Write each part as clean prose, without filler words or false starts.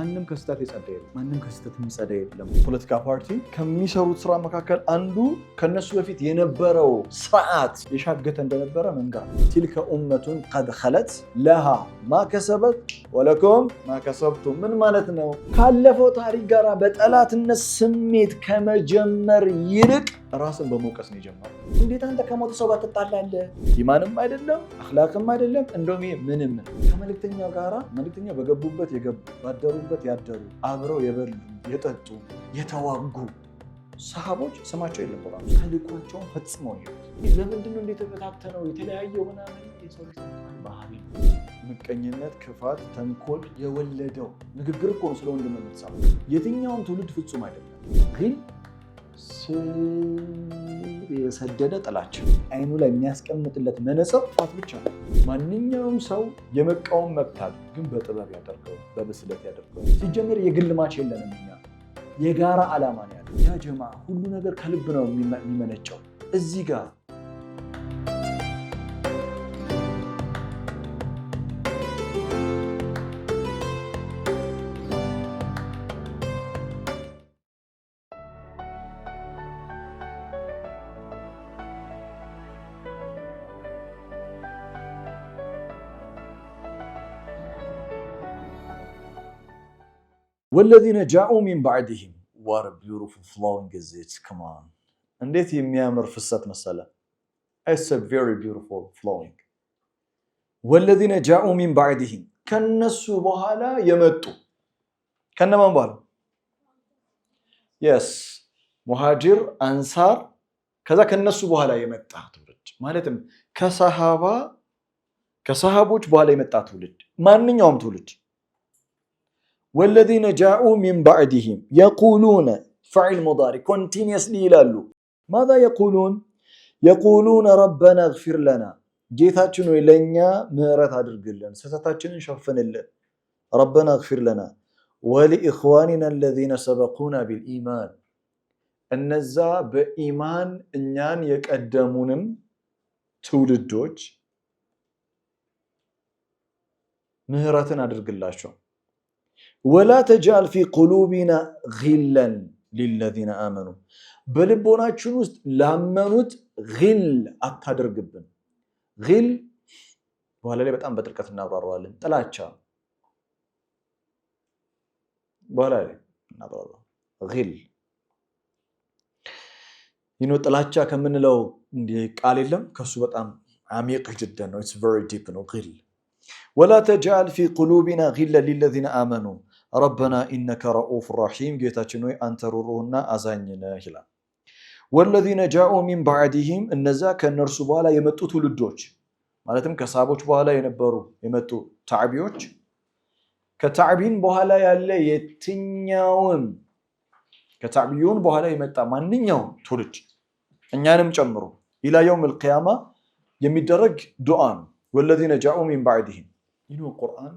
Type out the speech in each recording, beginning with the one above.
ማንንም ከስተት የጸዳ የለም። ማንንም ከስተት የሚጸዳ የለም። ፖለቲካ ፓርቲ ከሚሰሩት ስራ መካከል አንዱ ከነሱ በፊት የነበረው ስርዓት የሻገተ እንደነበረ መንገር። ቲልከ ኡመቱን ቀድ ኸለት ለሃ ማ ከሰበት ወለኩም ማ ከሰብቱም። ምን ማለት ነው? ካለፈው ታሪክ ጋር በጠላትነት ስሜት ከመጀመር ይልቅ ራስን በመውቀስ ነው የጀመረው። እንዴት አንተ ከሞተ ሰው ጋር ትጣላለህ? ኢማንም አይደለም አኽላቅም አይደለም። እንደውም ምንም ከመልእክተኛው ጋራ መልእክተኛው በገቡበት የገቡ ባደሩበት ያደሩ አብረው የበሉ የጠጡ የተዋጉ ሰሃቦች ስማቸው የለም። ቁርአን ተልኳቸውን ፈጽመው ነው። ለምንድን ነው እንደተፈታተነው የተለያየው ምናምን? የሰው ልጅ ባህሪ ምቀኝነት፣ ክፋት፣ ተንኮል የወለደው ንግግር እኮ ነው። ስለ ወንድም የምትሰማው የትኛውም ትውልድ ፍጹም አይደለም፣ ግን የሰደደ ጥላቻ አይኑ ላይ የሚያስቀምጥለት መነጽር ፋት ብቻ ነው። ማንኛውም ሰው የመቃወም መብት አለ፣ ግን በጥበብ ያደርገው፣ በብስለት ያደርገው። ሲጀምር የግል ማች የለንም እኛ፣ የጋራ ዓላማ ነው ያለው። ያ ጀማ ሁሉ ነገር ከልብ ነው የሚመነጨው። እዚህ ጋር ወለዚነ ጃኡ ሚን ባዕድህም what a beautiful flowing is it come on እንዴት የሚያምር ፍሰት መሰለ። it's a very beautiful flowing ወለዚነ ጃኡ ሚን ባዕድህም ከነሱ በኋላ የመጡ ከነማን በኋላ yes ሙሃጅር አንሳር ከዛ ከነሱ በኋላ የመጣ ትውልድ ማለትም ከሰሃቦች በኋላ የመጣ ትውልድ ማንኛውም ትውልድ والذين جاءوا من بعدهم يقولون فعل مضارع continuously ይላሉ። ماذا يقولون ربنا اغفر لنا ጌታችን ሆይ ለኛ ምህረት አድርግልን ስህተታችንን ሸፍንልን። ربنا اغفر لنا ولإخواننا الذين سبقونا بالإيمان እነዛ በኢማን እኛን የቀደሙንም ትውልዶች ምህረትን አድርግላቸው። ولا تجعل في قلوبنا غلا للذين آمنوا በልቦናችን ውስጥ ላመኑት غل አታድርግብን። غل በኋላ ላይ በጣም በጥልቀት እናብራራዋለን። ጥላቻ በኋላ ላይ እናብራራው። غل ጥላቻ ከምንለው ቃል የለም ከሱ በጣም عميق جدا ነው። it's very deep ነው غل ولا تجعل في قلوبنا غلا للذين آمنوا ربنا إنك رؤوف رحيم ጌታችን ሆይ አንተ ሩሩህና አዛኝ ነህ ይላል። والذين جاءوا من بعدهم እነዛ ከነርሱ በኋላ የመጡ ትውልዶች ማለትም ከሰሃቦች በኋላ የመጡ ታዕቢዎች ከታዕቢን በኋላ ያለ የትኛውም ከታዕቢዩን በኋላ የመጣ ማንኛውም ትውልድ እኛንም ጨምሮ ኢላ የውም القيامة የሚደረግ ዱዓ ነው። والذين جاءوا من بعدهم ቁርአን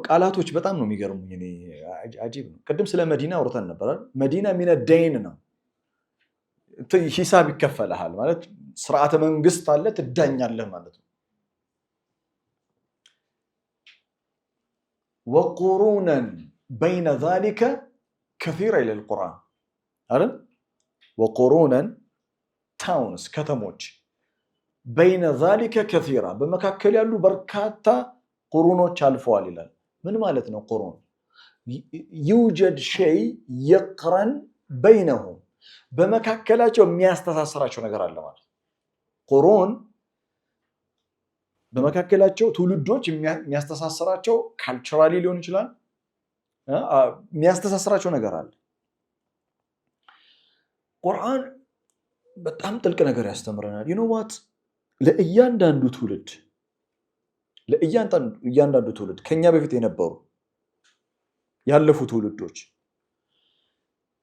ቃላቶች በጣም ነው የሚገርሙኝ። እኔ አጂብ ነው። ቅድም ስለ መዲና አውርተን ነበር። መዲና ሚነ ደይን ነው፣ ሂሳብ ይከፈልሃል ማለት ስርዓተ መንግስት አለ፣ ትዳኛለህ ማለት ነው። ወቁሩነን በይነ ዛሊከ ከሲራ ይላል ቁርአን አይደል? ወቁሩነን ታውንስ ከተሞች በይነ ዛሊከ ከሲራ በመካከል ያሉ በርካታ ቁሩኖች አልፈዋል ይላል። ምን ማለት ነው? ቁሩን ይውጀድ ሸይ የቅረን በይነሁም በመካከላቸው የሚያስተሳስራቸው ነገር አለ ማለት። ቁሩን በመካከላቸው ትውልዶች የሚያስተሳስራቸው ካልቸራሊ ሊሆን ይችላል፣ የሚያስተሳስራቸው ነገር አለ። ቁርአን በጣም ጥልቅ ነገር ያስተምረናል። ዋት ለእያንዳንዱ ትውልድ ከኛ በፊት የነበሩ ያለፉ ትውልዶች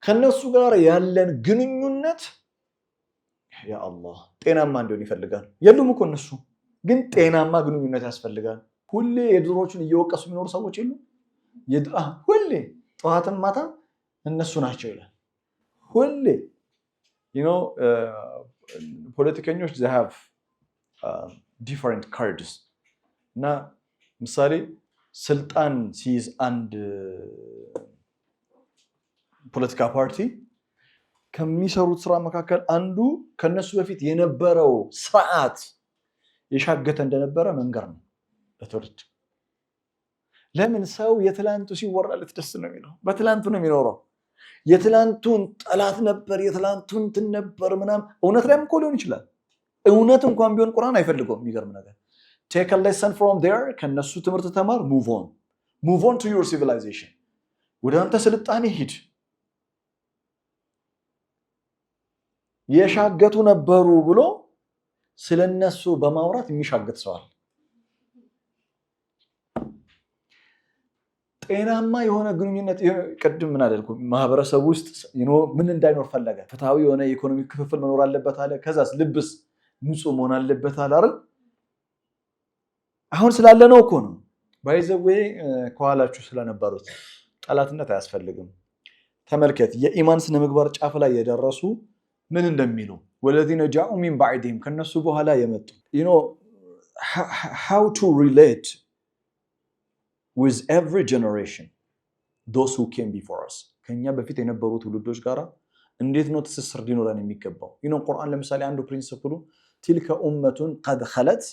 ከነሱ ጋር ያለን ግንኙነት ያ አላህ ጤናማ እንዲሆን ይፈልጋል። የሉም እኮ እነሱ ግን ጤናማ ግንኙነት ያስፈልጋል። ሁሌ የድሮቹን እየወቀሱ የሚኖሩ ሰዎች የሉም። ሁሌ ጠዋትን ማታ እነሱ ናቸው ይላል። ሁሌ ፖለቲከኞች they have different cards እና ምሳሌ ስልጣን ሲይዝ አንድ ፖለቲካ ፓርቲ ከሚሰሩት ስራ መካከል አንዱ ከነሱ በፊት የነበረው ስርዓት የሻገተ እንደነበረ መንገር ነው ለትውልድ። ለምን ሰው የትላንቱ ሲወራለት ደስ ነው የሚለው፣ በትላንቱ ነው የሚኖረው። የትላንቱን ጠላት ነበር፣ የትላንቱን እንትን ነበር ምናምን። እውነት ላይም እኮ ሊሆን ይችላል። እውነት እንኳን ቢሆን ቁርአን አይፈልገውም። የሚገርም ነገር take a lesson from there፣ ከነሱ ትምህርት ተማር። move on to your civilization፣ ወደ አንተ ስልጣኔ ሂድ። የሻገቱ ነበሩ ብሎ ስለነሱ በማውራት የሚሻገት ሰዋል። ጤናማ የሆነ ግንኙነት ቅድም ምን አደልኩ፣ ማህበረሰብ ውስጥ ምን እንዳይኖር ፈለገ? ፍትሃዊ የሆነ የኢኮኖሚ ክፍፍል መኖር አለበት አለ። ከዛስ ልብስ ንጹህ መሆን አለበት አለ አይደል? አሁን ስላለ ነው እኮ ነው። ባይዘዌ ከኋላችሁ ስለነበሩት ጠላትነት አያስፈልግም። ተመልከት የኢማን ስነ ምግባር ጫፍ ላይ የደረሱ ምን እንደሚሉ ወለዚነ ጃኡ ሚን ባዕድህም፣ ከነሱ በኋላ የመጡ how to relate with every generation those who came before us፣ ከኛ በፊት የነበሩ ትውልዶች ጋራ እንዴት ነው ትስስር ሊኖረን የሚገባው? ቁርአን ለምሳሌ አንዱ ፕሪንሲፕሉ تلك أمة قد خلت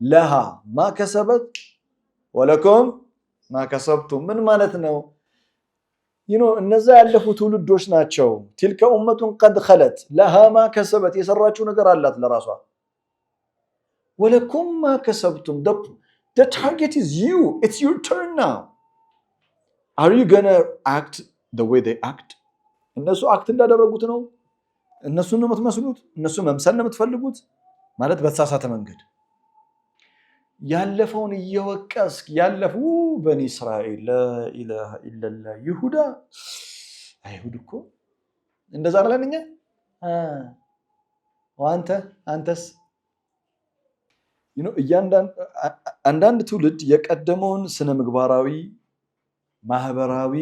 لها ما كسبت ولكم ما كسبتم። ምን ማለት ነው? እነዛ ያለፉ ትውልዶች ናቸው። تلك أمة قد خلت لها ما كسبت፣ የሰራችው ነገር አላት ለራሷ። ولكم ما كسبتم، the target is you, it's your turn now. Are you gonna act the way they act? እነሱ አክት እንዳደረጉት ነው እነሱን ነው የምትመስሉት? እነሱ መምሰል ነው የምትፈልጉት? ማለት በተሳሳተ መንገድ ያለፈውን እየወቀስክ ያለፉ በኒ እስራኤል ለኢላሃ ኢላላ ይሁዳ አይሁድ እኮ እንደዛ አለንኛ አንተስ አንዳንድ ትውልድ የቀደመውን ስነ ምግባራዊ ማህበራዊ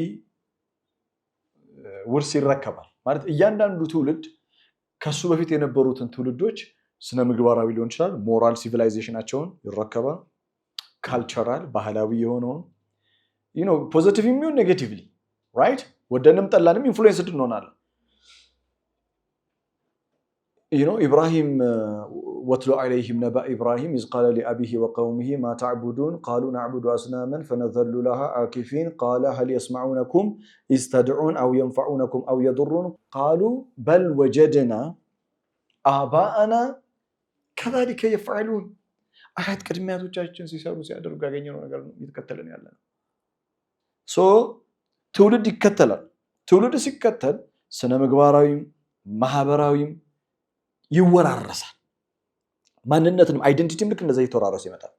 ውርስ ይረከባል። ማለት እያንዳንዱ ትውልድ ከሱ በፊት የነበሩትን ትውልዶች ስነ ምግባራዊ ሊሆን ይችላል ሞራል ሲቪላይዜሽናቸውን ይረከባል። ካልቸራል ባህላዊ የሆነውን ፖዚቲቭ የሚሆን ኔጌቲቭሊ ራይት ወደንም ጠላንም ኢንፍሉዌንስድ እንሆናለን። ኢብራሂም ወትሉ ዐለይሂም ነባ ኢብራሂም ኢዝ ቃለ ሊአቢሂ ወቀውሚሂ ማ ተዕቡዱን ቃሉ ነዕቡዱ አስናመን ፈነዘሉ ለሃ አኪፊን ቃለ ሀል የስመዑነኩም ኢዝ ተድዑን አው የንፈዑነኩም አው የዱሩን ቃሉ በል ወጀድና አባአና ከዛሊከ የፍዐሉን። አያት ቅድሚያቶቻችን ሲሰሩ ሲያደርጉ ያገኘነው ነገር ነው እየተከተለን ያለ ነው። ትውልድ ይከተላል። ትውልድ ሲከተል ስነ ምግባራዊም ማህበራዊም ይወራረሳል። ማንነትንም አይደንቲቲም ልክ እንደዛ እየተወራረሰ ይመጣል።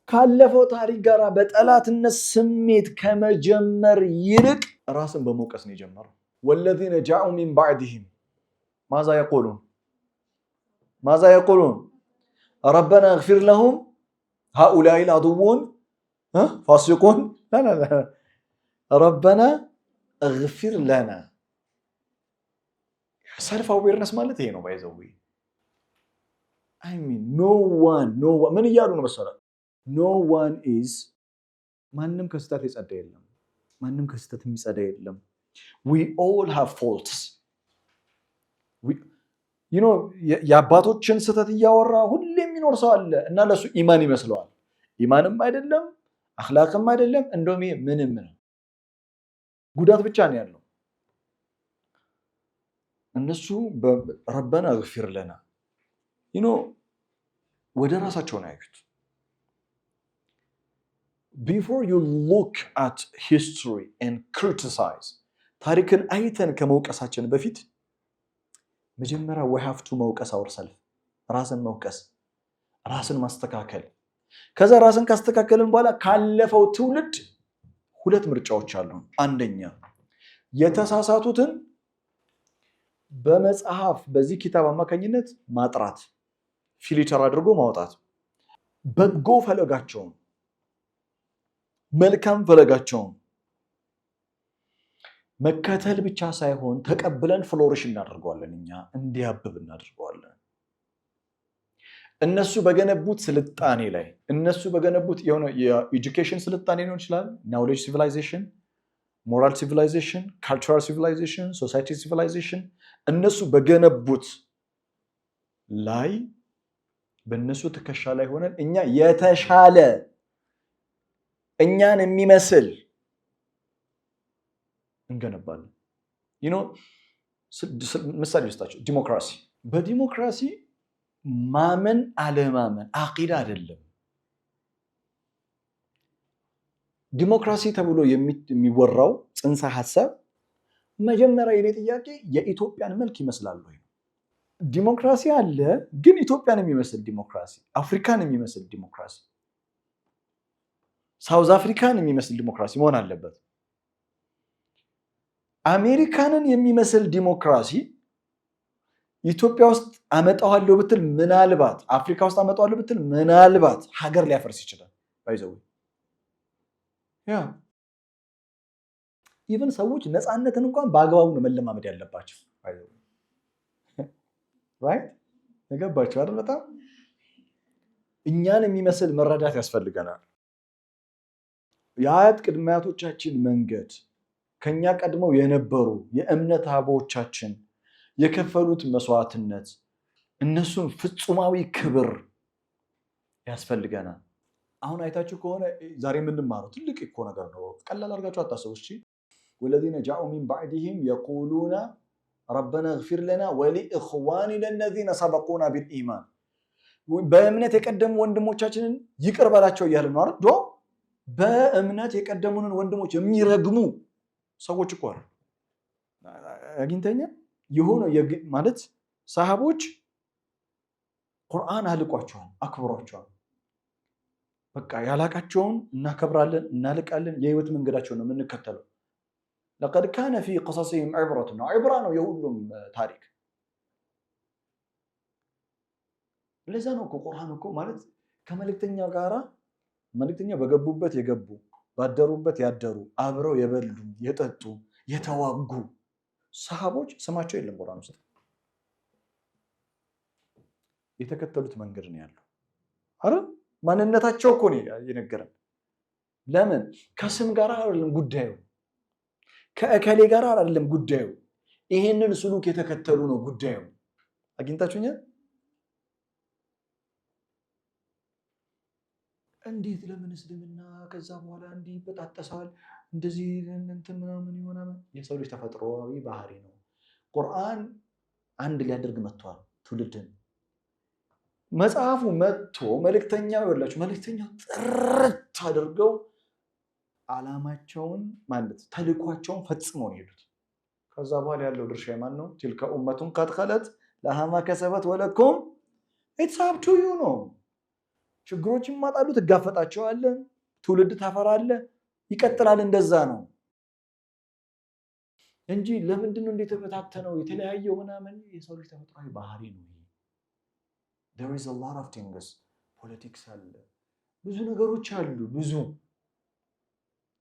ካለፈው ታሪክ ጋር በጠላትነት ስሜት ከመጀመር ይልቅ ራስን በመውቀስ ነው የጀመረው። ወለዚነ ጃኡ ሚን ባዕድህም ማዛ የቁሉን ረበና እግፊር ለሁም ሃኡላኢ አድውን ፋሲቁን ረበና እግፊር ለና። ሰልፍ አዌርነስ ማለት ይሄ ነው። ባይዘው ምን እያሉ ነው መሰለህ? ኖ ዋን ኢዝ፣ ማንም ከስህተት የጸዳ የለም፣ ማንም ከስህተት የሚጸዳ የለም። we all have faults። የአባቶችን ስህተት እያወራ ሁሌ የሚኖር ሰው አለ እና ለሱ ኢማን ይመስለዋል። ኢማንም አይደለም አኽላቅም አይደለም፣ እንደውም ምንም ነው፣ ጉዳት ብቻ ነው ያለው። እነሱ ረበና እግፊር ለና ወደ ራሳቸው ነው ያዩት። before you look at history and criticize፣ ታሪክን አይተን ከመውቀሳችን በፊት መጀመሪያ we have to መውቀስ ourselves፣ ራስን መውቀስ፣ ራስን ማስተካከል። ከዛ ራስን ካስተካከልን በኋላ ካለፈው ትውልድ ሁለት ምርጫዎች አሉ። አንደኛ የተሳሳቱትን በመጽሐፍ በዚህ ኪታብ አማካኝነት ማጥራት፣ ፊልተር አድርጎ ማውጣት፣ በጎ ፈለጋቸውን መልካም ፈለጋቸውን መከተል ብቻ ሳይሆን ተቀብለን ፍሎሪሽ እናደርገዋለን፣ እኛ እንዲያብብ እናደርገዋለን። እነሱ በገነቡት ስልጣኔ ላይ እነሱ በገነቡት የሆነ የኤጁኬሽን ስልጣኔ ነው ይችላል ናውሌጅ ሲቪላይዜሽን ሞራል ሲቪላይዜሽን ካልቸራል ሲቪላይዜሽን ሶሳይቲ ሲቪላይዜሽን እነሱ በገነቡት ላይ በእነሱ ትከሻ ላይ ሆነን እኛ የተሻለ እኛን የሚመስል እንገነባለን ምሳሌ ልስጣችሁ ዲሞክራሲ በዲሞክራሲ ማመን አለማመን አቂዳ አይደለም ዲሞክራሲ ተብሎ የሚወራው ጽንሰ ሐሳብ መጀመሪያ የኔ ጥያቄ የኢትዮጵያን መልክ ይመስላል ወይ ዲሞክራሲ አለ ግን ኢትዮጵያን የሚመስል ዲሞክራሲ አፍሪካን የሚመስል ዲሞክራሲ ሳውዝ አፍሪካን የሚመስል ዲሞክራሲ መሆን አለበት አሜሪካንን የሚመስል ዲሞክራሲ ኢትዮጵያ ውስጥ አመጣዋለሁ ብትል ምናልባት አፍሪካ ውስጥ አመጣዋለሁ ብትል ምናልባት ሀገር ሊያፈርስ ይችላል ባይዘው ኢቭን ሰዎች ነፃነትን እንኳን በአግባቡ ነው መለማመድ ያለባቸው ባይዘው ራይት ተገባችሁ አይደል በጣም እኛን የሚመስል መረዳት ያስፈልገናል የአያት ቅድመ አያቶቻችን መንገድ ከኛ ቀድመው የነበሩ የእምነት አባቶቻችን የከፈሉት መስዋዕትነት እነሱን ፍጹማዊ ክብር ያስፈልገናል አሁን አይታችሁ ከሆነ ዛሬ የምንማረው ትልቅ እኮ ነገር ነው ቀላል አድርጋችሁ አታስቡ እሺ والذين جاءوا من بعدهم يقولون ربنا اغفر لنا ولإخواننا الذين سبقونا بالإيمان በእምነት የቀደሙ ወንድሞቻችንን ይቅር በላቸው እያልን ነው አይደል በእምነት የቀደሙንን ወንድሞች የሚረግሙ ሰዎች እኮ አይደል አግኝተኛ የሆነ ማለት ሰሃቦች ቁርአን አልቋቸዋል አክብሯቸዋል በቃ ያላቃቸውን እናከብራለን እናልቃለን የህይወት መንገዳቸውን ነው የምንከተለው لقد كان في قصصهم عبرة عبرة ነው የሁሉም ታሪክ ለዛ ነው ቁርአን እኮ ማለት ከመልእክተኛው ጋራ መልእክተኛው በገቡበት የገቡ ባደሩበት ያደሩ አብረው የበሉ የጠጡ የተዋጉ ሰሃቦች ስማቸው የለም ቁርአን ውስጥ የተከተሉት መንገድ ነው ያለው አይደል ማንነታቸው እኮ ነው የነገረን ለምን ከስም ጋር አይደለም ጉዳዩ ከእከሌ ጋር አይደለም ጉዳዩ ይሄንን ስሉክ የተከተሉ ነው ጉዳዩ አግኝታችሁኛል እንዴት ለምን እስልምና ከዛ በኋላ እንዲህ በጣጣሳል እንደዚህ እንትን ምናምን ይሆናል የሰው ልጅ ተፈጥሮአዊ ባህሪ ነው ቁርአን አንድ ሊያደርግ መጥቷል ትውልድን መጽሐፉ መጥቶ መልእክተኛው ይወላችሁ መልእክተኛው ጥርት አድርገው ዓላማቸውን ማለት ተልኳቸውን ፈጽመው ነው የሄዱት ከዛ በኋላ ያለው ድርሻ ማን ነው تلك امه قد خلت لها ما كسبت ولكم it's up to you ነው ችግሮችን ማጣሉ ትጋፈጣቸዋለህ ትውልድ ታፈራለህ ይቀጥላል እንደዛ ነው እንጂ ለምንድን ነው እንደተበታተነው የተለያየው ምናምን የሰው ልጅ ተፈጥሯዊ ባህሪ ነው there is a lot of things politics አለ ብዙ ነገሮች አሉ ብዙ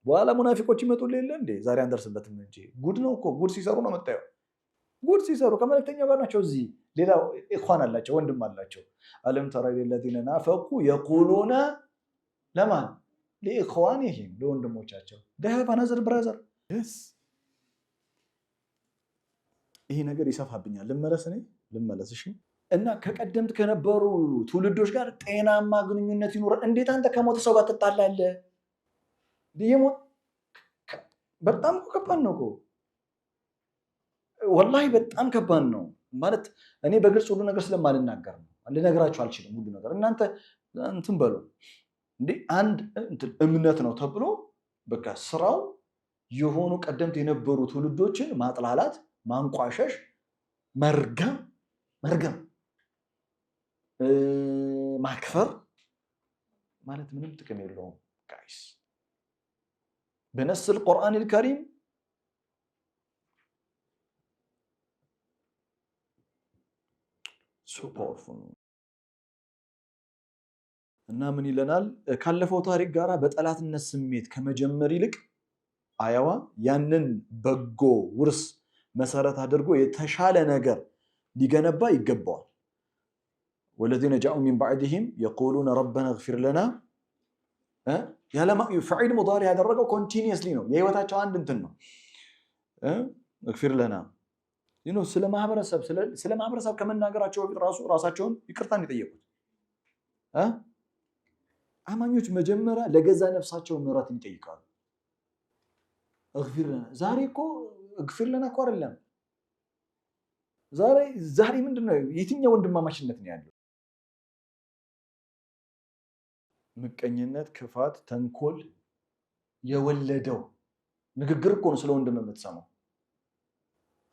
በኋላ ሙናፊቆች ይመጡልኝ እንዴ ዛሬ አንደርስበትም እንጂ ጉድ ነው እኮ ጉድ ሲሰሩ ነው መጣየው ጉድ ሲሰሩ ከመልእክተኛው ጋር ናቸው እዚህ ሌላው ኢኽዋን አላቸው ወንድም አላቸው አለም ተራ ለለዚነ ናፈቁ يقولون ለማን ለኢኽዋንህም ለወንድሞቻቸው they have another brother yes ይሄ ነገር ይሰፋብኛል ልመለስ እሺ እና ከቀደምት ከነበሩ ትውልዶች ጋር ጤናማ ግንኙነት ይኖር እንዴት አንተ ከሞተ ሰው ጋር ትጣላለህ ዲሞ በጣም ከባድ ነው እኮ ወላሂ በጣም ከባድ ነው ማለት እኔ በግልጽ ሁሉ ነገር ስለማልናገር ነው ልነግራችሁ አልችልም ሁሉ ነገር እናንተ እንትን በሉ እንዴ አንድ እምነት ነው ተብሎ በቃ ስራው የሆኑ ቀደምት የነበሩ ትውልዶችን ማጥላላት ማንቋሸሽ መርገም ማክፈር ማለት ምንም ጥቅም የለውም ጋይስ በነስ القرآن الكريم so powerful እና ምን ይለናል ካለፈው ታሪክ ጋራ በጠላትነት ስሜት ከመጀመር ይልቅ አያዋ ያንን በጎ ውርስ መሰረት አድርጎ የተሻለ ነገር ሊገነባ ይገባዋል والذين جاءوا من بعدهم يقولون ربنا اغفر لنا فعل مضارع ያደረገው continuously ነው የህይወታቸው አንድ እንትን ነው اغفر لنا ስለ ማህበረሰብ ከመናገራቸው በፊት ራሳቸውን ይቅርታን ይጠይቁት አማኞች መጀመሪያ ለገዛ ነፍሳቸው ምህረትን ይጠይቃሉ اغفر لنا ዛሬ እኮ اغفر لنا እኮ አይደለም ዛሬ ምንድነው የትኛው ወንድማማችነት ነው ያለው ምቀኝነት ክፋት ተንኮል የወለደው ንግግር እኮ ነው ስለ ወንድም የምትሰማው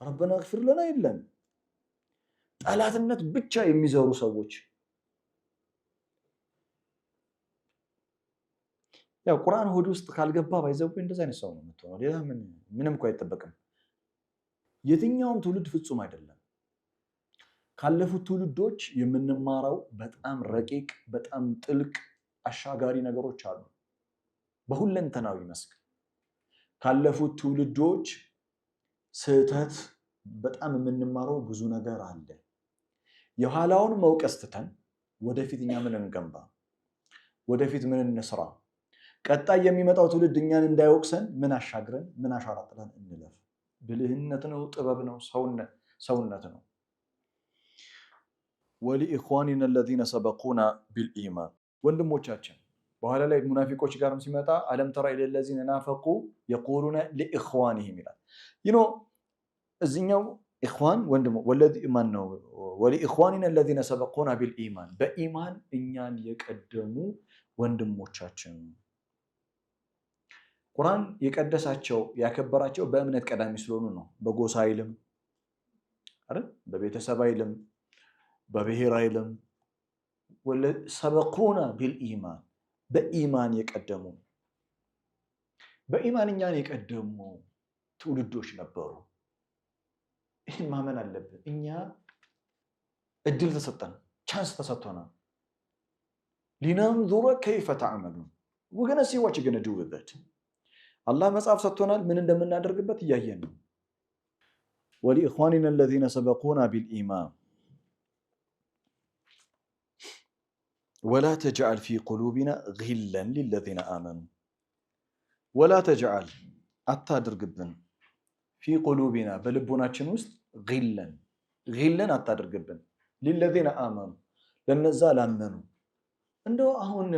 ربنا اغفر لنا የለም ጠላትነት ብቻ የሚዘሩ ሰዎች ያው ቁርአን ሆድ ውስጥ ካልገባ ባይዘው እንደዛ አይነት ሰው ነው የምትሆነው ሌላ ምንም እኮ አይተበቅም የትኛውም ትውልድ ፍጹም አይደለም ካለፉት ትውልዶች የምንማረው በጣም ረቂቅ በጣም ጥልቅ አሻጋሪ ነገሮች አሉ በሁለንተናዊ መስክ ካለፉት ትውልዶች ስህተት በጣም የምንማረው ብዙ ነገር አለ የኋላውን መውቀስ ትተን ወደፊትኛ ምን እንገንባ ወደፊት ምን እንስራ ቀጣይ የሚመጣው ትውልድ እኛን እንዳይወቅሰን ምን አሻግረን ምን አሻራጥለን እንለፍ ብልህነት ነው ጥበብ ነው ሰውነት ነው ወሊኢኽዋኒና الذين سبقونا بالإيمان ወንድሞቻችን በኋላ ላይ ሙናፊቆች ጋርም ሲመጣ አለም ተራ ኢለ الذين نافقوا يقولون لإخوانهم ይላል እዚህኛው ኢኽዋን ወንድሞ ወለዚ ማን ነው ወሊኢኽዋኒና الذين سبقونا بالإيمان በኢማን እኛን የቀደሙ ወንድሞቻችን ቁርአን የቀደሳቸው ያከበራቸው በእምነት ቀዳሚ ስለሆኑ ነው በጎሳ አይልም አይደል በቤተሰብ አይልም በብሔር አይልም ሰበቁና ቢልኢማን በኢማን የቀደሙ በኢማን እኛን የቀደሙ ትውልዶች ነበሩ ይህን ማመን አለብን እኛ እድል ተሰጠን ቻንስ ተሰጥቶናል ሊናንዙረ ከይፈ ተዕመሉን we're going to see what you're going to do with it አላህ መጽሐፍ ሰጥቶናል ምን እንደምናደርግበት እያየን ነው ወሊኢኽዋኒና الذين سبقونا بالإيمان ولا تجعل في قلوبنا غلا للذين آمنوا ولا تجعل አታድርግብን في قلوبنا በልቦናችን ውስጥ غلا አታድርግብን للذين آمنوا ለነዛ ላመኑ እንደው አሁን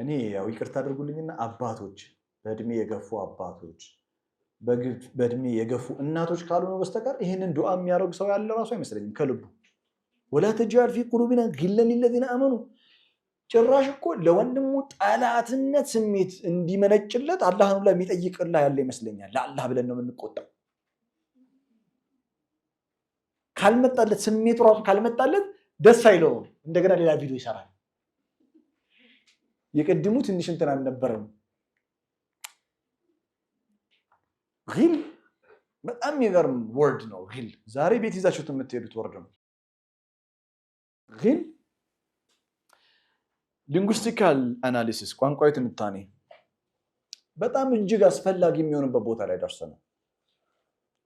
እኔ ያው ይቅርታ አድርጉልኝና አባቶች በእድሜ የገፉ አባቶች በእድሜ የገፉ እናቶች ካልሆነ በስተቀር ይሄንን ዱዓ የሚያደርግ ሰው ያለ ራሱ አይመስለኝም ከልቡ ولا تجعل في قلوبنا غلا للذين آمنوا ጭራሽ እኮ ለወንድሙ ጠላትነት ስሜት እንዲመነጭለት አላህን ብላ የሚጠይቅላ ያለ ይመስለኛል ለአላህ ብለን ነው የምንቆጣው ካልመጣለት ስሜቱ ራሱ ካልመጣለት ደስ አይለውም እንደገና ሌላ ቪዲዮ ይሰራል የቀድሙ ትንሽ እንትን አልነበረም غل በጣም የሚገርም ወርድ ነው غل ዛሬ ቤት ይዛችሁት የምትሄዱት ወርድ ነው غل ሊንጉስቲካል አናሊሲስ ቋንቋዊ ትንታኔ በጣም እጅግ አስፈላጊ የሚሆንበት ቦታ ላይ ደርሰናል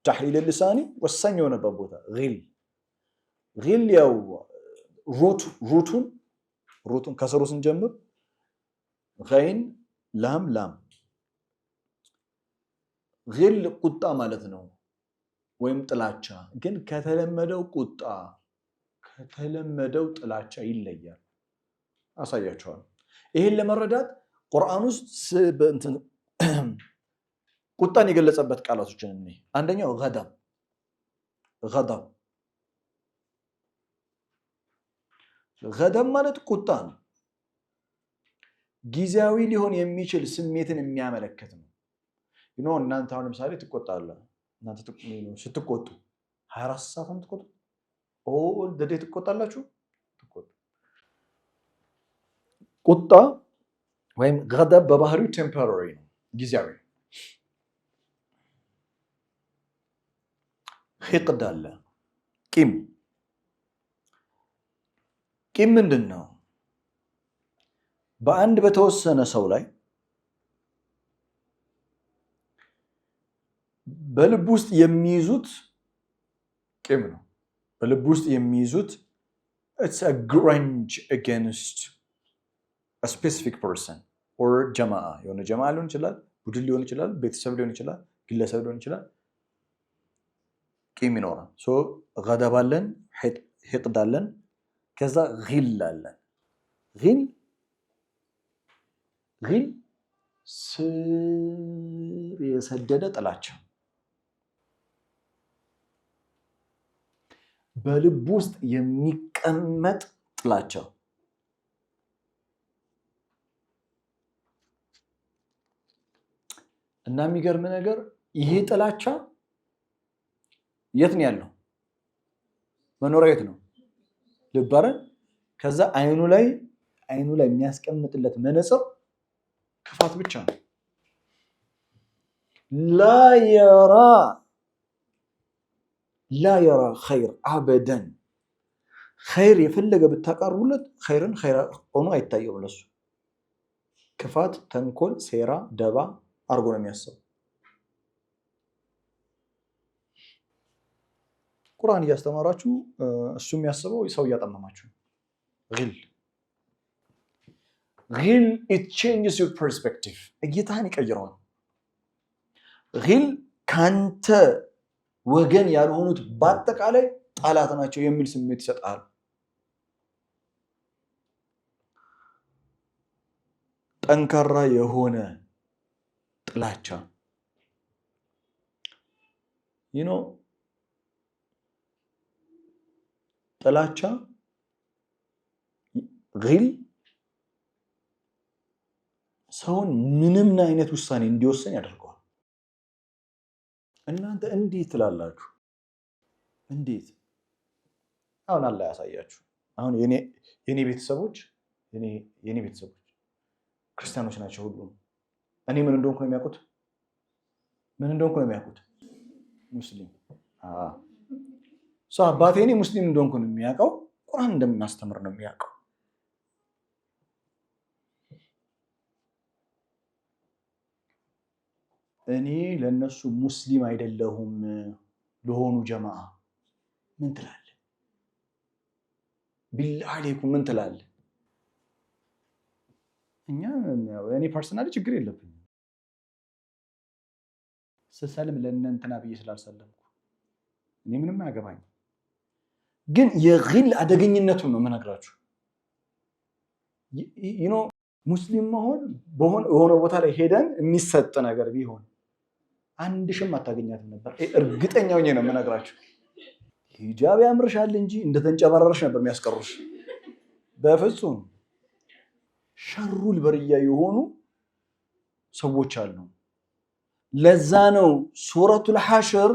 ተሕሊል ልሳኒ ወሳኝ የሆነበት ቦታ غل ያው ሩቱን ከስሩ ስንጀምር غين لام غل ቁጣ ማለት ነው ወይም ጥላቻ ግን ከተለመደው ቁጣ ከተለመደው ጥላቻ ይለያል አሳያችኋለሁ ይሄን ለመረዳት ቁርአን ውስጥ ቁጣን የገለጸበት ቃላቶችን እንይ አንደኛው غضب ማለት ቁጣ ነው ጊዜያዊ ሊሆን የሚችል ስሜትን የሚያመለክት ነው እናንተ አሁን ለምሳሌ ትቆጣላችሁ እናንተ ስትቆጡ 24 ሰዓት ነው ትቆጡ ኦል ዴይ ትቆጣላችሁ ቁጣ ወይም غضب በባህሪው ቴምፖራሪ ነው ጊዜያዊ ሂቅድ አለ ቂም ምንድነው በአንድ በተወሰነ ሰው ላይ በልብ ውስጥ የሚይዙት ቂም ነው በልብ ውስጥ የሚይዙት it's a grudge against a specific person or ጀማዓ የሆነ ጀማዓ ሊሆን ይችላል፣ ቡድን ሊሆን ይችላል፣ ቤተሰብ ሊሆን ይችላል፣ ግለሰብ ሊሆን ይችላል። ቂም ይኖራል። ገደብ አለን፣ ሂቅድ አለን፣ ከዛ ጊል አለን። ጊል ስር የሰደደ ጥላቻ በልብ ውስጥ የሚቀመጥ ጥላቻ እና የሚገርም ነገር ይሄ ጥላቻ የት ነው ያለው? መኖሪያ የት ነው? ልብ አይደል? ከዛ አይኑ ላይ የሚያስቀምጥለት መነጽር ክፋት ብቻ ነው። ላ የራ ኸይር አበደን። ኸይር የፈለገ ብታቀርቡለት ኸይርን ኸይር ሆኖ አይታየውም ለሱ። ክፋት፣ ተንኮል፣ ሴራ፣ ደባ አርጎ ነው የሚያስበው። ቁርአን እያስተማራችሁ እሱ የሚያስበው ሰው እያጠመማችሁ ነው። ጊል it changes your perspective እይታህን ይቀይረዋል። ጊል ካንተ ወገን ያልሆኑት በአጠቃላይ ጠላት ናቸው የሚል ስሜት ይሰጣል። ጠንካራ የሆነ ጥላቻ ጥላቻ ጊል ሰውን ምንም አይነት ውሳኔ እንዲወሰን ያደርገዋል። እናንተ እንዴት ትላላችሁ? እንዴት? አሁን አላህ ያሳያችሁ። አሁን የኔ ቤተሰቦች ክርስቲያኖች ናቸው ሁሉም። እኔ ምን እንደሆንኩ ነው የሚያውቁት? ሙስሊም። አባቴ እኔ ሙስሊም እንደሆንኩ ነው የሚያውቀው። ቁርአን እንደምናስተምር ነው የሚያውቀው። እኔ ለነሱ ሙስሊም አይደለሁም ለሆኑ ጀማዓ ምን ትላለህ? ቢላህ አለይኩም ምን ትላለህ? እኔ ፐርሰናሊ ችግር የለብኝም ስሰልም ለእነንትና ብዬ ስላልሰለምኩ እኔ ምንም አያገባኝ። ግን የጊል አደገኝነቱን ነው የምነግራችሁ። ሙስሊም መሆን በሆነ ቦታ ላይ ሄደን የሚሰጥ ነገር ቢሆን አንድ ሽም አታገኛትም ነበር። እርግጠኛ ሆኜ ነው የምነግራችሁ። ሂጃብ ያምርሻል እንጂ እንደተንጨባረርሽ ነበር የሚያስቀሩሽ። በፍጹም ሸሩል በርያ የሆኑ ሰዎች አሉ። ለዛ ነው ሱረቱል ሐሽር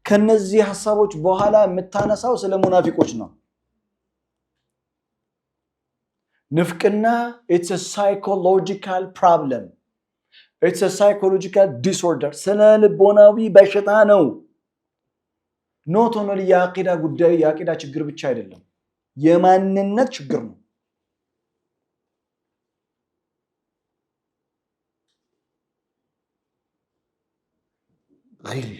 ከነዚህ ሐሳቦች በኋላ የምታነሳው ስለ ሙናፊቆች ነው። ንፍቅና it's a psychological problem, it's a psychological disorder፣ ስነ ልቦናዊ በሽታ ነው። ኖት ኦንሊ የአቂዳ ጉዳይ የአቂዳ ችግር ብቻ አይደለም፣ የማንነት ችግር ነው። ጊል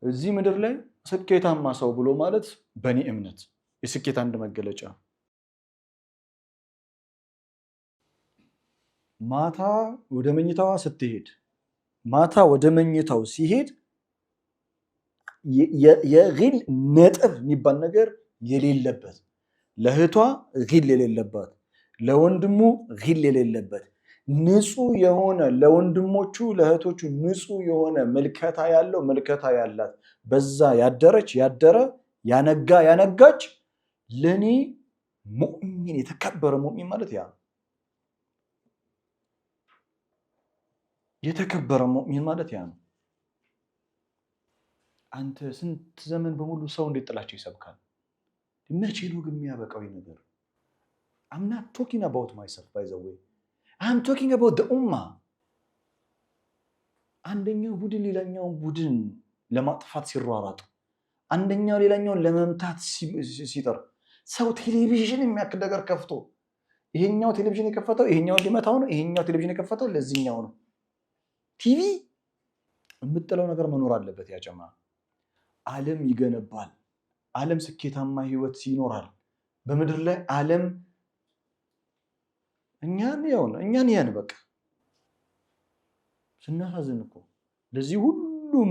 እዚህ ምድር ላይ ስኬታማ ሰው ብሎ ማለት በእኔ እምነት የስኬት አንድ መገለጫ ማታ ወደ መኝታው ሲሄድ የጊል ነጥብ የሚባል ነገር የሌለበት፣ ለእህቷ ጊል የሌለበት፣ ለወንድሙ ጊል የሌለበት፣ ንጹህ የሆነ ለወንድሞቹ ለእህቶቹ ንጹህ የሆነ መልከታ ያለው መልከታ ያላት፣ በዛ ያደረ ያነጋች ለኔ ሙእሚን የተከበረ ሙእሚን ማለት ያ የተከበረ ሙእሚን ማለት ያ ነው። አንተ ስንት ዘመን በሙሉ ሰው እንዴት ጥላቸው ይሰብካል? መቼ ነው ግን የሚያበቃው ነገር? I'm not talking about myself by the way, I'm talking about the ummah። አንደኛው ቡድን ሌላኛውን ቡድን ለማጥፋት ሲሯሯጥ፣ አንደኛው ሌላኛውን ለመምታት ሲጥር፣ ሰው ቴሌቪዥን የሚያክል ነገር ከፍቶ ይሄኛው ቴሌቪዥን የከፈተው ይሄኛው ሊመታው ነው፣ ይሄኛው ቴሌቪዥን የከፈተው ለዚህኛው ነው። ቲቪ የምትለው ነገር መኖር አለበት። ያ ጀማ ዓለም ይገነባል። ዓለም ስኬታማ ህይወት ይኖራል። በምድር ላይ ዓለም እኛን ያን በቃ ስናሳዝን እኮ ለዚህ ሁሉ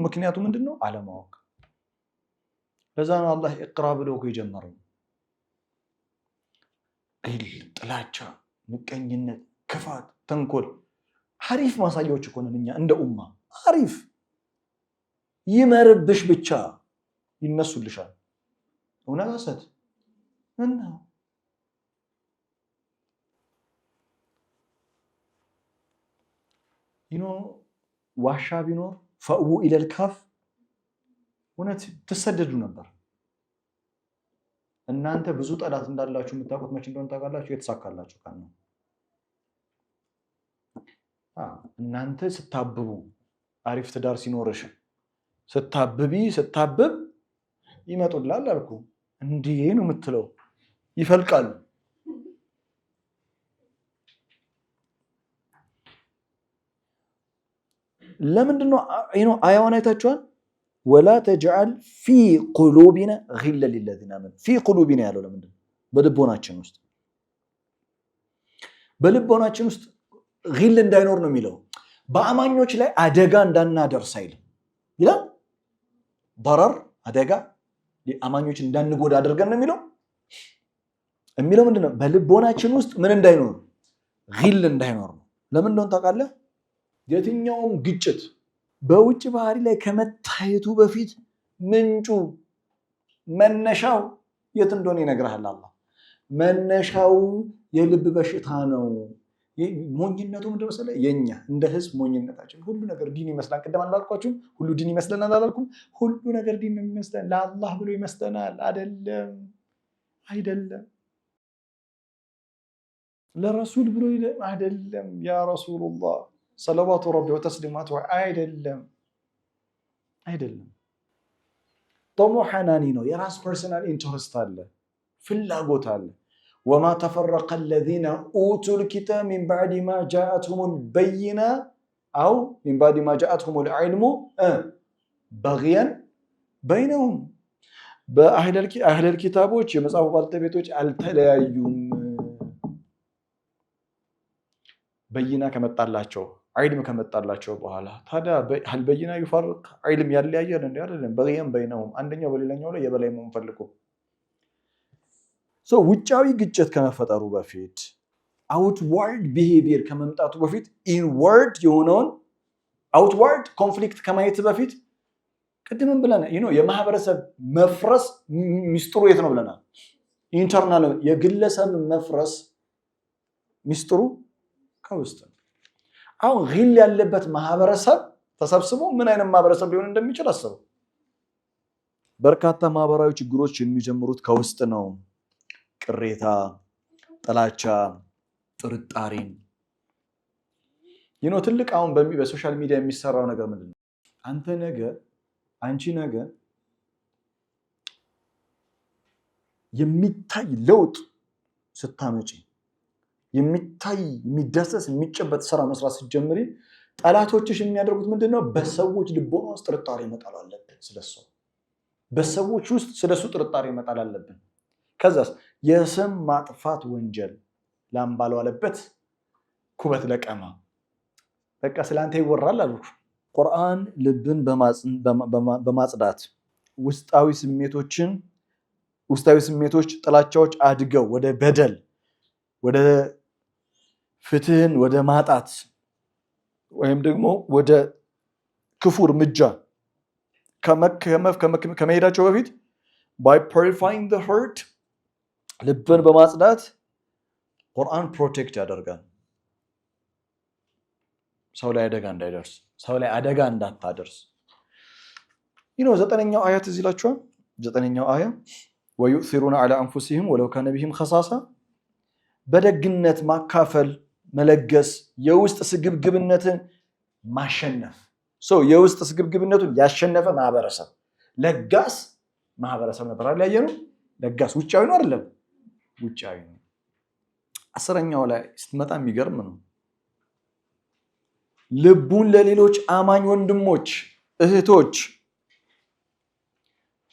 ምክንያቱ ምንድነው? አለማወቅ። ለዛ ነው አላህ ኢቅራ ብለው የጀመረው። ጥላቻ፣ ምቀኝነት፣ ክፋት፣ ተንኮል አሪፍ ማሳያዎች እኮ ነን እኛ እንደ ኡማ። አሪፍ ይመርብሽ ብቻ ይነሱልሻል። እውነት ሐሰት እና ዋሻ ቢኖር ፈእዉ ኢለል ካፍ እውነት ትሰደዱ ነበር። እናንተ ብዙ ጠላት እንዳላችሁ የምታውቁት መቼ እንደሆነ ታውቃላችሁ? የተሳካላችሁ ቀን ነው። እናንተ ስታብቡ አሪፍ ትዳር ሲኖርሽ ስታብብ ይመጡላል አልኩ። እንዲህ ነው የምትለው፣ ይፈልቃሉ። ለምንድነው አያዋን አይታችኋል? ወላ ተጅዐል ፊ ቁሉቢና ጊለ ሊለዚነ አመኑ። ፊ ቁሉቢና ያለው ለምንድነው? በልቦናችን ውስጥ ጊል እንዳይኖር ነው የሚለው። በአማኞች ላይ አደጋ እንዳናደርስ አይልም ይላል። ضرر አደጋ አማኞች እንዳንጎዳ አድርገን ነው የሚለው ምንድነው? በልቦናችን ውስጥ ምን እንዳይኖር? ጊል እንዳይኖር ነው። ለምን እንደሆነ ታውቃለህ? የትኛውም ግጭት በውጭ ባህሪ ላይ ከመታየቱ በፊት ምንጩ መነሻው የት እንደሆነ ይነግርሃል አላህ። መነሻው የልብ በሽታ ነው። ሞኝነቱ ምንድን መሰለህ? የኛ እንደ ህዝብ ሞኝነታችን ሁሉ ነገር ዲን ይመስላል። ቅድም አላልኳችሁም? ሁሉ ዲን ይመስለናል አላልኩም? ሁሉ ነገር ዲን ነው የሚመስለን። ለአላህ ብሎ ይመስለናል። አይደለም። ለረሱል ብሎ አይደለም። ያ ረሱሉላህ ሰለዋቱ ረቢ ወተስሊማቱ አይደለም። ጠሙዕ ሐናኒ ነው። የራስ ፐርሰናል ኢንተረስት አለ፣ ፍላጎት አለ። ወማ ተፈረቀ አለዚነ ኡቱል ኪታብ ሚን ባዕድ ማ ጃአትሁሙል በይና አው ሚን ባዕድ ማ ጃአትሁሙል ዒልሙ በግየን በይነሁም። በአህለል ኪታቦች የመጽሐፉ ባለቤቶች አልተለያዩም በይና ከመጣላቸው ዒልም ከመጣላቸው በኋላ። ታዲያ አልበይና ይፈርቅ ዒልም ያለያያል እንዴ? አይደለም። በግየን በይነሁም አንደኛው በሌላኛው ላይ የበላይ መሆን ፈልጎ ውጫዊ ግጭት ከመፈጠሩ በፊት አውትዋርድ ቢሄቪየር ከመምጣቱ በፊት ኢንዋርድ የሆነውን አውትዋርድ ኮንፍሊክት ከማየት በፊት ቅድምም ብለናል። የማህበረሰብ መፍረስ ሚስጥሩ የት ነው ብለናል? ኢንተርናል የግለሰብ መፍረስ ሚስጥሩ ከውስጥ ነው። አሁን ጊል ያለበት ማህበረሰብ ተሰብስቦ ምን አይነት ማህበረሰብ ሊሆን እንደሚችል አስበው። በርካታ ማህበራዊ ችግሮች የሚጀምሩት ከውስጥ ነው። ቅሬታ፣ ጥላቻ፣ ጥርጣሬ። ትልቅ አሁን በሶሻል ሚዲያ የሚሰራው ነገር ምንድን ነው? አንቺ ነገ የሚታይ ለውጥ ስታመጪ፣ የሚታይ የሚዳሰስ የሚጨበጥ ስራ መስራት ስትጀምሪ ጠላቶችሽ የሚያደርጉት ምንድነው? በሰዎች ልቦና ውስጥ ጥርጣሬ መጣል አለብን። ስለሱ በሰዎች ውስጥ ስለሱ ጥርጣሬ መጣል አለብን። ከዛስ የስም ማጥፋት ወንጀል ላምባለው አለበት ኩበት ለቀማ በቃ ስላንተ ይወራል አሉ። ቁርአን ልብን በማጽዳት ውስጣዊ ስሜቶች ጥላቻዎች አድገው ወደ በደል፣ ወደ ፍትህን ወደ ማጣት ወይም ደግሞ ወደ ክፉ እርምጃ ከመሄዳቸው በፊት by purifying the heart ልብን በማጽዳት ቁርአን ፕሮቴክት ያደርጋል። ሰው ላይ አደጋ እንዳይደርስ፣ ሰው ላይ አደጋ እንዳታደርስ። ዘጠነኛው አያት እዚህ ላችኋል። ዘጠነኛው አያ ወዩእሲሩነ ዐላ አንፉሲሂም ወለው ካነ ቢሂም ኸሳሳ። በደግነት ማካፈል፣ መለገስ፣ የውስጥ ስግብግብነትን ማሸነፍ። የውስጥ ስግብግብነቱን ያሸነፈ ማህበረሰብ ለጋስ ማህበረሰብ ነበር አይደል? ያየነው ለጋስ ውጫዊ ነው አይደለም? ውጫዊ ነው። አስረኛው ላይ ስትመጣ የሚገርም ነው። ልቡን ለሌሎች አማኝ ወንድሞች እህቶች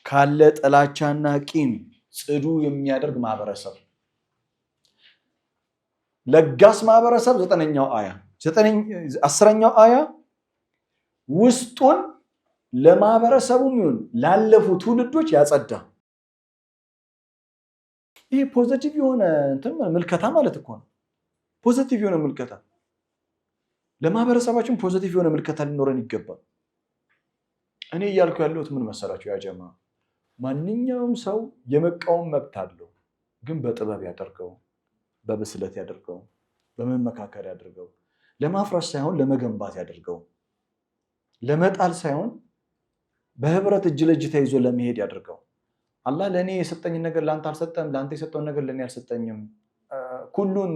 ካለ ጥላቻና ቂም ጽዱ የሚያደርግ ማህበረሰብ ለጋስ ማህበረሰብ 9ኛው አያ 10ኛው አያ ውስጡን ለማህበረሰቡም ይሁን ላለፉ ትውልዶች ያጸዳ። ይሄ ፖዚቲቭ የሆነ ምልከታ ማለት እኮ ነው። ፖዚቲቭ የሆነ ምልከታ ለማህበረሰባችን ፖዚቲቭ የሆነ ምልከታ ሊኖረን ይገባል። እኔ እያልኩ ያለሁት ምን መሰላችሁ ያ ጀማ፣ ማንኛውም ሰው የመቃወም መብት አለው፣ ግን በጥበብ ያደርገው፣ በብስለት ያደርገው፣ በመመካከር ያደርገው፣ ለማፍረስ ሳይሆን ለመገንባት ያደርገው፣ ለመጣል ሳይሆን በህብረት እጅ ለእጅ ተይዞ ለመሄድ ያደርገው። አላህ ለእኔ የሰጠኝን ነገር ለአንተ አልሰጠም፣ ለአንተ የሰጠውን ነገር ለእኔ አልሰጠኝም። ኩሉን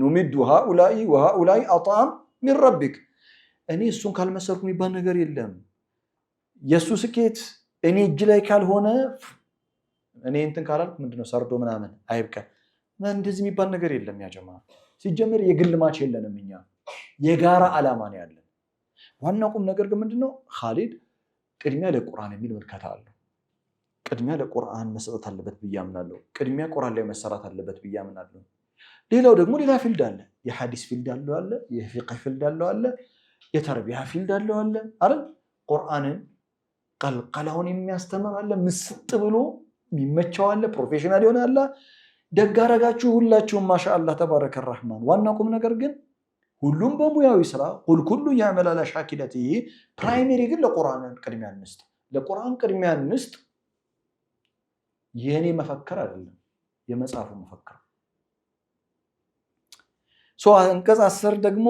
ኑሚዱ ሃኡላኢ ወሃኡላኢ አጣም ሚን ረቢክ። እኔ እሱን ካልመሰልኩ የሚባል ነገር የለም። የእሱ ስኬት እኔ እጅ ላይ ካልሆነ እኔ እንትን ካላልኩ ምንድነው ሰርዶ ምናምን አይብቀን። እንደዚህ የሚባል ነገር የለም። ያ ጀማ ሲጀምር የግል ማች የለንም። እኛ የጋራ ዓላማ ነው ያለን። ዋናው ቁም ነገር ግን ምንድነው ኻሊድ ቅድሚያ ለቁርአን የሚል ምልከታ አለው። ቅድሚያ ለቁርአን መሰጠት አለበት ብዬ አምናለሁ። ቅድሚያ ቁርአን ላይ መሰራት አለበት ብዬ አምናለሁ። ሌላው ደግሞ ሌላ ፊልድ አለ። የሐዲስ ፊልድ አለው አለ፣ የፊቅህ ፊልድ አለው አለ፣ የተርቢያ ፊልድ አለው አለ አይደል? ቁርአንን ቀልቀላውን የሚያስተምር አለ፣ ምስጥ ብሎ የሚመቸው አለ፣ ፕሮፌሽናል ይሆናል አለ። ደግ አደረጋችሁ ሁላችሁም ማሻአላህ ተባረከ ረህማን። ዋናው ቁም ነገር ግን ሁሉም በሙያዊ ስራ ቁል ኩሉ ያዕመል ዐላ ሻኪለቲሂ፣ ፕራይመሪ ግን ለቁርአን ቅድሚያ እንስጥ። ለቁርአን ቅድሚያ እንስጥ። የኔ መፈክር አይደለም፣ የመጽሐፉ መፈክር። አንቀጽ 10 ደግሞ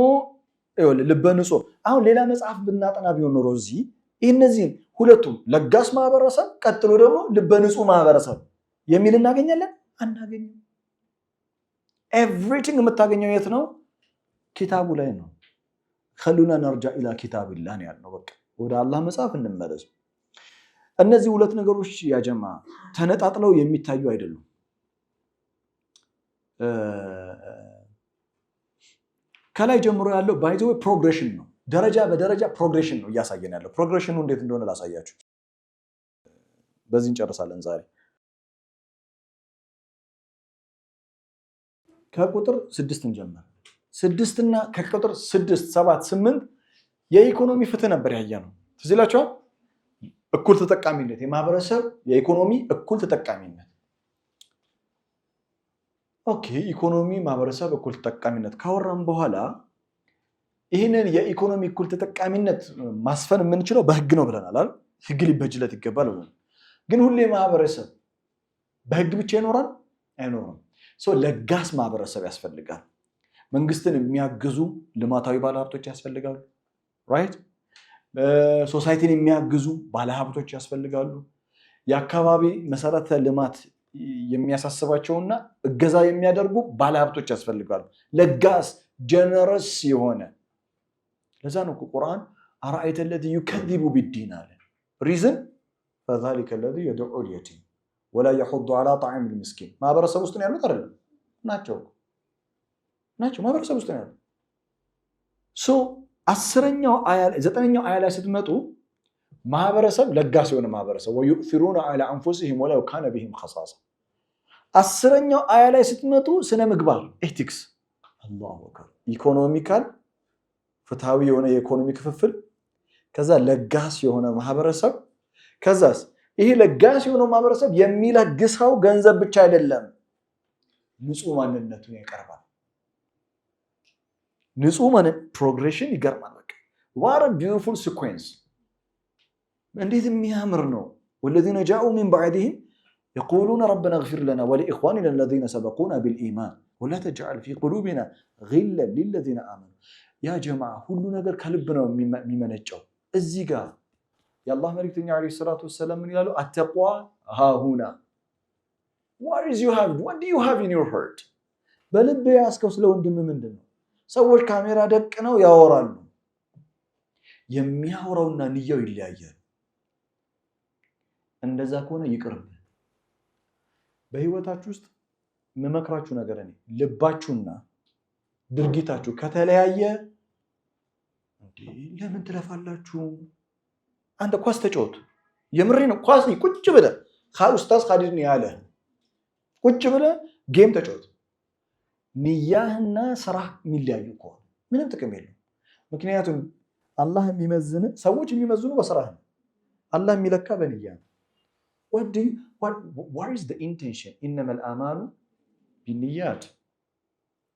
ልበ ንጹህ። አሁን ሌላ መጽሐፍ ብናጠና ቢሆን ኖሮ እዚህ እነዚህን ሁለቱም ለጋስ ማህበረሰብ፣ ቀጥሎ ደግሞ ልበ ንጹህ ማህበረሰብ የሚል እናገኛለን? አናገኝም። ኤቭሪቲንግ የምታገኘው የት ነው? ኪታቡ ላይ ነው። ከሉና ነርጃ ኢላ ኪታቢላህ ነው ያልነው። በቃ ወደ አላህ መጽሐፍ እንመለስ። እነዚህ ሁለት ነገሮች ያጀማ ተነጣጥለው የሚታዩ አይደሉም። ከላይ ጀምሮ ያለው ባይ ዘ ወይ ፕሮግሬሽን ነው። ደረጃ በደረጃ ፕሮግሬሽን ነው እያሳየን ያለው። ፕሮግሬሽኑ እንዴት እንደሆነ ላሳያችሁ። በዚህ እንጨርሳለን ዛሬ። ከቁጥር 6 እንጀምር። 6 እና ከቁጥር 6 7 8 የኢኮኖሚ ፍትህ ነበር ያየነው። ትዝ ይላችኋል? እኩል ተጠቃሚነት፣ የማህበረሰብ የኢኮኖሚ እኩል ተጠቃሚነት። ኦኬ፣ ኢኮኖሚ ማህበረሰብ እኩል ተጠቃሚነት ካወራን በኋላ ይህንን የኢኮኖሚ እኩል ተጠቃሚነት ማስፈን የምንችለው በህግ ነው ብለናል አይደል? ህግ ሊበጅለት ይገባል ብለናል። ግን ሁሌ ማህበረሰብ በህግ ብቻ ይኖራል? አይኖርም። ለጋስ ማህበረሰብ ያስፈልጋል። መንግስትን የሚያግዙ ልማታዊ ባለሀብቶች ያስፈልጋሉ። ራይት? ሶሳይቲን የሚያግዙ ባለሀብቶች ያስፈልጋሉ። የአካባቢ መሰረተ ልማት የሚያሳስባቸውና እገዛ የሚያደርጉ ባለሀብቶች ያስፈልጋሉ። ለጋስ ጀነረስ የሆነ። ለዛ ነው ቁርአን አራአይተ الذي يكذب بالدين አለ። ሪዝን فذلك الذي يدعو اليتيم ولا يحض على طعام المسكين። ማህበረሰብ ውስጥ ነው ያሉት አይደል? ናቸው ማህበረሰብ ውስጥ ነው ያሉት። 10ኛው አያ 9ኛው አያ ላይ ስትመጡ ማህበረሰብ ለጋስ የሆነ ማህበረሰብ ويؤثرون على انفسهم ولو كان بهم خصاصة። 10ኛው አያ ላይ ስትመጡ ስነ ምግባር ኤቲክስ። አላሁ አክበር። ኢኮኖሚካል ፍትሃዊ የሆነ የኢኮኖሚ ክፍፍል፣ ከዛ ለጋስ የሆነ ማህበረሰብ፣ ከዛስ ይሄ ለጋስ የሆነ ማህበረሰብ የሚለግሰው ገንዘብ ብቻ አይደለም፣ ንጹህ ማንነቱን ያቀርባል። ንጹህ ማንነት ፕሮግሬሽን ይገርማል። በቃ what a beautiful sequence! እንዴት የሚያምር ነው። والذين جاءوا من بعدهم يقولون ربنا اغفر لنا ولإخواننا الذين سبقونا بالإيمان ولا تجعل في قلوبنا غلا للذين آمنوا። يا جماعة ሁሉ ነገር ከልብ ነው የሚመነጨው። እዚህ ጋር የአላህ መልእክተኛ አለይሂ ሰላቱ ወሰለም ምን ይላሉ? التقوى ها هنا. what do you have in your heart? በልብ ያስከው ስለ ወንድም ምንድነው? ሰዎች ካሜራ ደቅ ነው ያወራሉ። የሚያወራውና ንያው ይለያያል። እንደዛ ከሆነ ይቅርብ። በህይወታችሁ ውስጥ መመክራችሁ ነገር እኔ ልባችሁና ድርጊታችሁ ከተለያየ ለምን ትለፋላችሁ? አንተ ኳስ ተጫወት የምሬን ኳስ ቁጭ ብለህ ኡስታዝ ኻሊድ ነው ያለ ቁጭ ብለህ ጌም ተጫወት ንያህና ስራህ የሚለያዩ ከሆነ ምንም ጥቅም የለውም ምክንያቱም አላህ የሚመዝን ሰዎች የሚመዝኑ በስራህ ነው አላህ የሚለካ በንያ ነው what is the intention إنما الأعمال بالنيات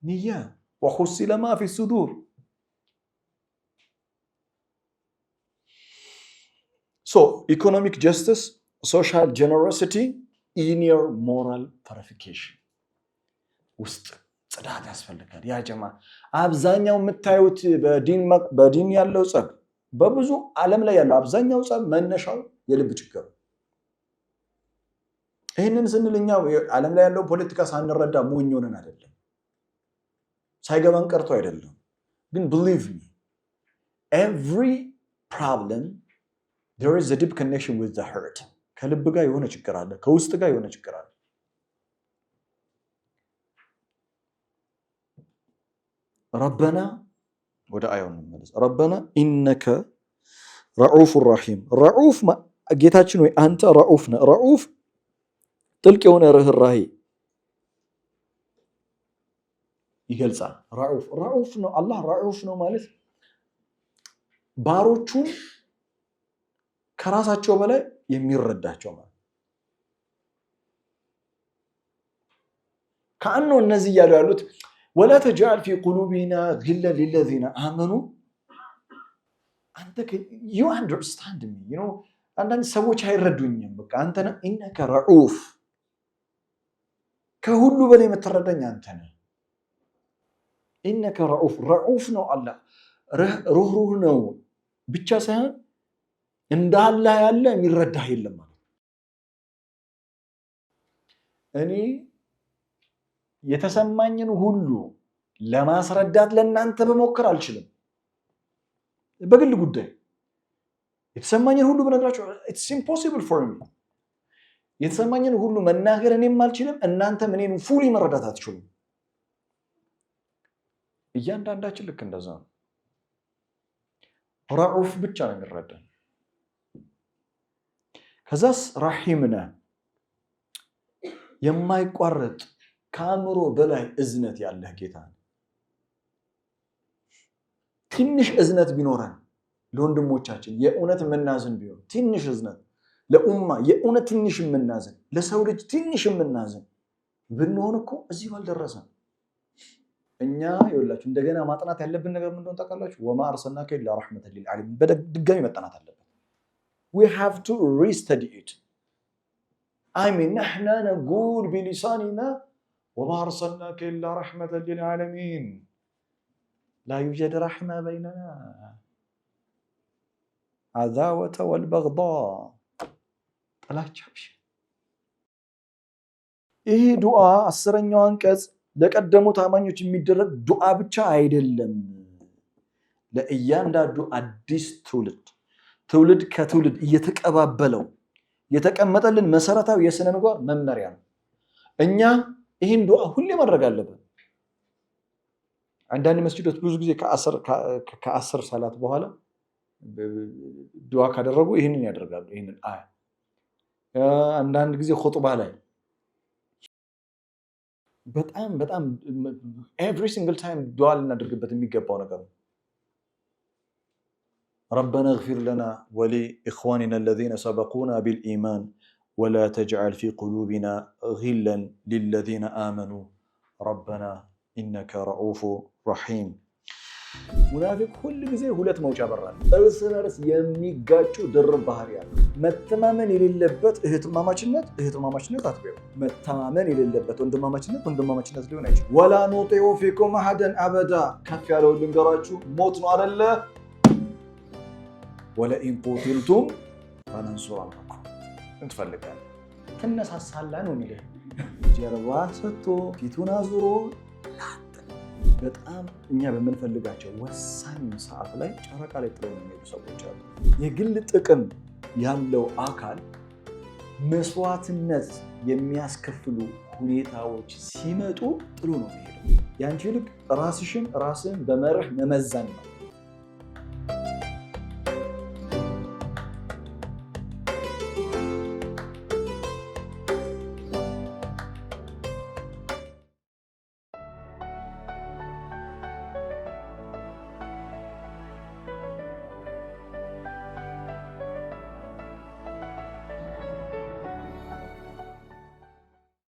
نية وحصل ما في الصدور so economic justice social generosity inner moral purification ውስጥ ጽዳት ያስፈልጋል ያ ጀማ አብዛኛው የምታዩት በዲን ያለው ጸብ በብዙ ዓለም ላይ ያለው አብዛኛው ጸብ መነሻው የልብ ችግር ይሄንን ስንልኛው ዓለም ላይ ያለው ፖለቲካ ሳንረዳ ሞኝ ሆነን አይደለም ሳይገባን ቀርቶ አይደለም ግን believe me every problem there is a deep connection with the heart ከልብ ጋር የሆነ ችግር አለ ከውስጥ ጋር የሆነ ችግር አለ ربنا ወደ አያው እንመለስ ربنا انك رؤوف رحيم رؤوف ጌታችን ወይ አንተ ረኡፍ ነህ ረኡፍ ጥልቅ የሆነ ርህራሄ ይገልጻል ረኡፍ ነው አላህ ረኡፍ ነው ማለት ባሮቹን ከራሳቸው በላይ የሚረዳቸው ማለት ካኑ እነዚህ ያሉ ያሉት ولا تجعل في قلوبنا غلا للذين آمنوا አንተ you understand me you know አንዳንድ ሰዎች አይረዱኝም በቃ አንተ انك رؤوف ከሁሉ በላይ የምትረዳኝ አንተ ነህ انك رؤوف ነው አላህ ሩህሩህ ነው ብቻ ሳይሆን እንዳለ ያለ የሚረዳህ የለም ማለት እኔ የተሰማኝን ሁሉ ለማስረዳት ለእናንተ በመከራ አልችልም በግል ጉዳይ የተሰማኝን ሁሉ በነግራችሁ it's impossible for me የተሰማኝን ሁሉ መናገር እኔም አልችልም እናንተም እኔን ፉሊ መረዳት አትችሉም እያንዳንዳችን ልክ እንደዛ ነው ረኡፍ ብቻ ነው የሚረዳን ከዛስ ረሂምና የማይቋረጥ ካምሮ በላይ እዝነት ያለህ ጌታ ትንሽ እዝነት ቢኖረን ለወንድሞቻችን የኡነት መናዝን ቢሆን ትንሽ እዝነት ለኡማ የኡነት ትንሽ መናዝን ለሰው ልጅ ትንሽ መናዝን ብንሆን እኮ እዚህ ባልደረሰን እኛ ይወላችሁ እንደገና ማጥናት ያለብን ነገር ምን እንደሆነ ታውቃላችሁ ወማ አርሰልናከ ኢላ ረህመተን ሊልዓለሚን በድጋሚ መጠናት አለበት we have to restudy it I mean نحن نقول بلساننا وما أرسلناك إلا رحمة للعالمين لا يوجد رحمة بيننا عداوة والبغضاء لا تشابش ይሄ ዱዓ አስረኛው አንቀጽ ለቀደሙት አማኞች የሚደረግ ዱዓ ብቻ አይደለም ለእያንዳንዱ አዲስ ትውልድ ከትውልድ እየተቀባበለው የተቀመጠልን መሰረታዊ የሥነ ምግባር መመሪያ ነው እኛ ይሄን ዱዓ ሁሌ ማድረግ አለብን አንዳንድ መስጊዶች ብዙ ጊዜ ከአስር ሰላት በኋላ ዱዓ ካደረጉ ይሄንን ያደርጋሉ ይሄንን አያ አንዳንድ ጊዜ ኹጥባ ላይ በጣም every single time ዱዓ ልናደርግበት የሚገባው ነገር ነው ربنا اغفر لنا ولإخواننا الذين سبقونا بالإيمان ولا تجعل في قلوبنا غلا للذين آمنوا ربنا إنك رؤوف رحيم ሙናፊቅ ሁሉ ጊዜ ሁለት መውጫ በራል እርስ በርስ የሚጋጩ ድርብ ባህሪ ያለው መተማመን የሌለበት እህትማማችነት አትበዩ መተማመን የሌለበት ወንድማማችነት ሊሆን አይችልም ወላ ኑጢዑ ፊኩም አሐደን አበዳ ከፍ ያለው ልንገራችሁ ሞት ነው አይደለ ወለኢን ቁቲልቱም ፈነንሱረኩም እንትፈልጋለን ተነሳሳላ ነው የሚለው ጀርባ ሰጥቶ ፊቱን አዙሮ በጣም እኛ በመንፈልጋቸው ወሳኝ ሰዓት ላይ ጨረቃ ላይ ጥለው የሚሄዱ ሰዎች አሉ የግል ጥቅም ያለው አካል መስዋዕትነት የሚያስከፍሉ ሁኔታዎች ሲመጡ ጥሎ ነው የሚሄደው ያንቺ ልክ ራስን በመርህ መመዘን ነው